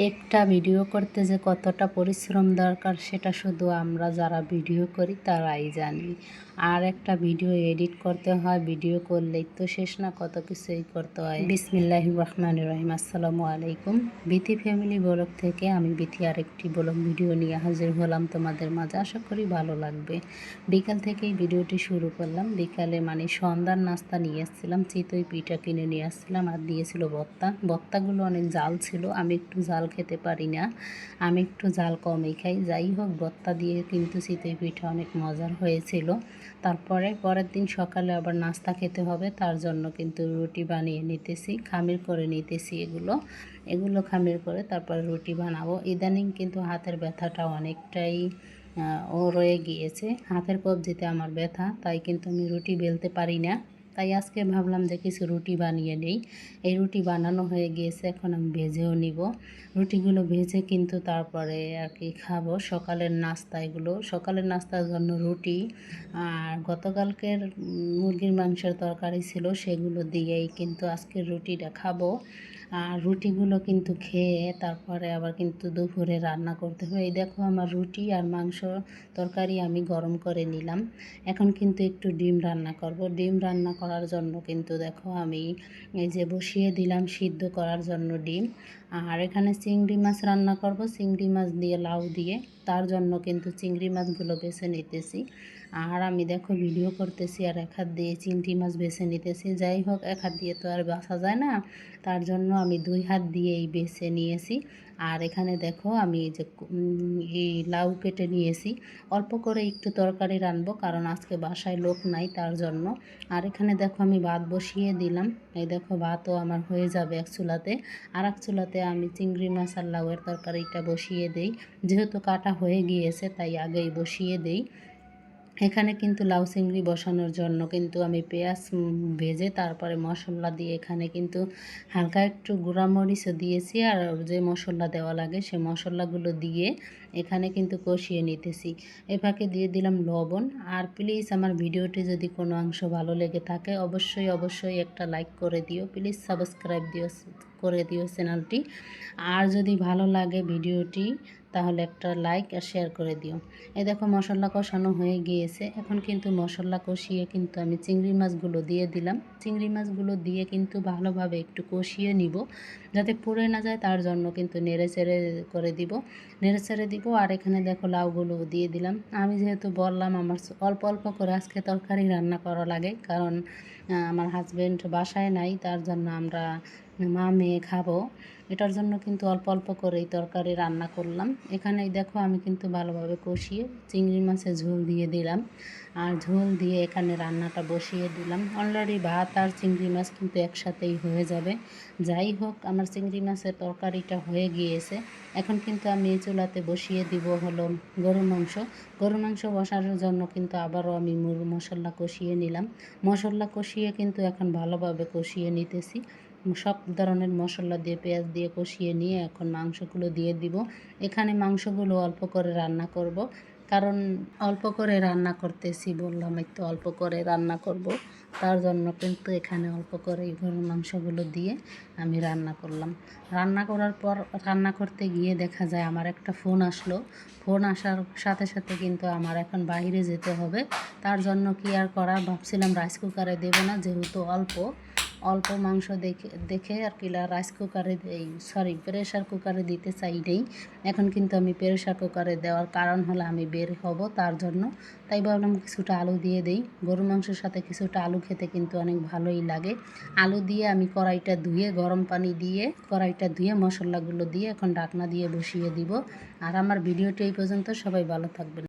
একটা ভিডিও করতে যে কতটা পরিশ্রম দরকার সেটা শুধু আমরা যারা ভিডিও করি তারাই জানি। আর একটা ভিডিও এডিট করতে হয়, ভিডিও করলেই তো শেষ না, কত কিছুই করতে হয়। বিসমিল্লাহির রহমানির রহিম। আসসালামু আলাইকুম। বিথি ফ্যামিলি ব্লগ থেকে আমি বিথি আরেকটি ব্লগ ভিডিও নিয়ে হাজির হলাম তোমাদের মাঝে। আশা করি ভালো লাগবে। বিকাল থেকেই ভিডিওটি শুরু করলাম। বিকালে মানে সন্ধ্যার নাস্তা নিয়ে এসেছিলাম, চিতই পিঠা কিনে নিয়ে আসছিলাম, আর দিয়েছিল ভর্তাগুলো অনেক জাল ছিল। আমি একটু জাল খেতে পারি না, আমি একটু জাল কমই খাই। যাই হোক, ভর্তা দিয়ে কিন্তু চিতই পিঠা অনেক মজার হয়েছিল। তারপরে পরের দিন সকালে আবার নাস্তা খেতে হবে, তার জন্য কিন্তু রুটি বানিয়ে নিতেছি, খামির করে নিতেছি। এগুলো খামির করে তারপরে রুটি বানাবো। ইদানিং কিন্তু হাতের ব্যথাটা অনেকটাই রয়ে গিয়েছে। হাতের কবজিতে আমার ব্যথা, তাই কিন্তু আমি রুটি বেলতে পারি না। তাই আজকে ভাবলাম যে কিছু রুটি বানিয়ে নেই। এই রুটি বানানো হয়ে গিয়েছে, এখন আমি ভেজেও নিব। রুটিগুলো ভেজে কিন্তু তারপরে আর কি খাবো। সকালের নাস্তার জন্য রুটি আর গতকালকের মুরগির মাংসের তরকারি ছিল, সেগুলো দিয়েই কিন্তু আজকের রুটিটা খাবো। আর রুটিগুলো কিন্তু খেয়ে তারপরে আবার কিন্তু দুপুরে রান্না করতে হবে। এই দেখো, আমার রুটি আর মাংস তরকারি আমি গরম করে নিলাম। এখন কিন্তু একটু ডিম রান্না করব। ডিম রান্না করার জন্য কিন্তু দেখো আমি এই যে বসিয়ে দিলাম সিদ্ধ করার জন্য ডিম। আর এখানে চিংড়ি মাছ রান্না করব, চিংড়ি মাছ দিয়ে লাউ দিয়ে। তার জন্য কিন্তু চিংড়ি মাছগুলো বেছে নিতেছি। আর আমি দেখো ভিডিও করতেছি আর এক হাত দিয়ে চিংড়ি মাছ বেছে নিতেছি। যাই হোক, এক হাত দিয়ে তো আর বাছা যায় না, তার জন্য আমি দুই হাত দিয়েই বেছে নিয়েছি। আর এখানে দেখো আমি এই যে এই লাউ কেটে নিয়েছি। অল্প করে একটু তরকারি রানবো, কারণ আজকে বাসায় লোক নাই, তার জন্য। আর এখানে দেখো আমি ভাত বসিয়ে দিলাম। এই দেখো, ভাতও আমার হয়ে যাবে এক চুলাতে। আর এক চুলাতে আমি চিংড়ি মাছ আর লাউয়ের তরকারিটা বসিয়ে দেই। যেহেতু কাটা হয়ে গিয়েছে তাই আগেই বসিয়ে দেই। এখানে কিন্তু লাউ চিংড়ি বসানোর জন্য কিন্তু আমি পেঁয়াজ ভেজে তারপরে মশলা দিয়ে এখানে কিন্তু হালকা একটু গুঁড়া মরিচও দিয়েছি। আর যে মশলা দেওয়া লাগে সে মশলাগুলো দিয়ে এখানে কিন্তু কষিয়ে নিতেছি। এ ফাঁকে দিয়ে দিলাম লবণ। আর প্লিজ আমার ভিডিওটি যদি কোনো অংশ ভালো লেগে থাকে অবশ্যই একটা লাইক করে দিও, প্লিজ সাবস্ক্রাইব করে দিও চ্যানেলটি। আর যদি ভালো লাগে ভিডিওটি তাহলে একটা লাইক আর শেয়ার করে দিও। এই দেখো, মশলা কষানো হয়ে গিয়েছে। এখন কিন্তু মশলা কষিয়ে কিন্তু আমি চিংড়ি মাছগুলো দিয়ে দিলাম। চিংড়ি মাছগুলো দিয়ে কিন্তু ভালোভাবে একটু কষিয়ে নিব, যাতে পুড়ে না যায়, তার জন্য কিন্তু নেড়েচেড়ে দিব। আর এখানে দেখো লাউগুলো দিয়ে দিলাম। আমি যেহেতু বললাম আমার অল্প অল্প করে আজকে তরকারি রান্না করা লাগে, কারণ আমার হাজব্যান্ড বাসায় নাই, তার জন্য আমরা মা মেয়ে খাবো। এটার জন্য কিন্তু অল্প অল্প করেই তরকারি রান্না করলাম। এখানেই দেখো আমি কিন্তু ভালোভাবে কষিয়ে চিংড়ি মাছের ঝোল দিয়ে দিলাম। আর ঝোল দিয়ে এখানে রান্নাটা বসিয়ে দিলাম। অলরেডি ভাত আর চিংড়ি মাছ কিন্তু একসাথেই হয়ে যাবে। যাই হোক, আমার চিংড়ি মাছের তরকারিটা হয়ে গিয়েছে। এখন কিন্তু আমি এই চুলাতে বসিয়ে দিব হলো গরুর মাংস বসানোর জন্য কিন্তু আবারও আমি মশলা কষিয়ে নিলাম। মশলা কষিয়ে কিন্তু এখন ভালোভাবে কষিয়ে নিতেছি। সব ধরনের মশলা দিয়ে পেঁয়াজ দিয়ে কষিয়ে নিয়ে এখন মাংসগুলো দিয়ে দিব। এখানে মাংসগুলো অল্প করে রান্না করব, কারণ অল্প করে রান্না করতেছি, বললাম একটু অল্প করে রান্না করব, তার জন্য কিন্তু এখানে অল্প করে গরুর মাংসগুলো দিয়ে আমি রান্না করলাম। রান্না করার পর রান্না করতে গিয়ে দেখা যায় আমার একটা ফোন আসলো। ফোন আসার সাথে সাথে কিন্তু আমার এখন বাইরে যেতে হবে। তার জন্য কি আর করার, ভাবছিলাম রাইস কুকারে দেবো না, যেহেতু অল্প মাংস দেখে আর কি প্রেশার কুকারে দিতে চাই নেই। এখন কিন্তু আমি প্রেশার কুকারে দেওয়ার কারণ হলো আমি বের হব, তার জন্য। তাই ভাবলাম কিছুটা আলু দিয়ে দেই। গরু মাংসের সাথে কিছুটা আলু খেতে কিন্তু অনেক ভালোই লাগে। আলু দিয়ে আমি গরম পানি দিয়ে কড়াইটা ধুয়ে মশলাগুলো দিয়ে এখন ঢাকনা দিয়ে বসিয়ে দিব। আর আমার ভিডিওটি এই পর্যন্ত। সবাই ভালো থাকবেন।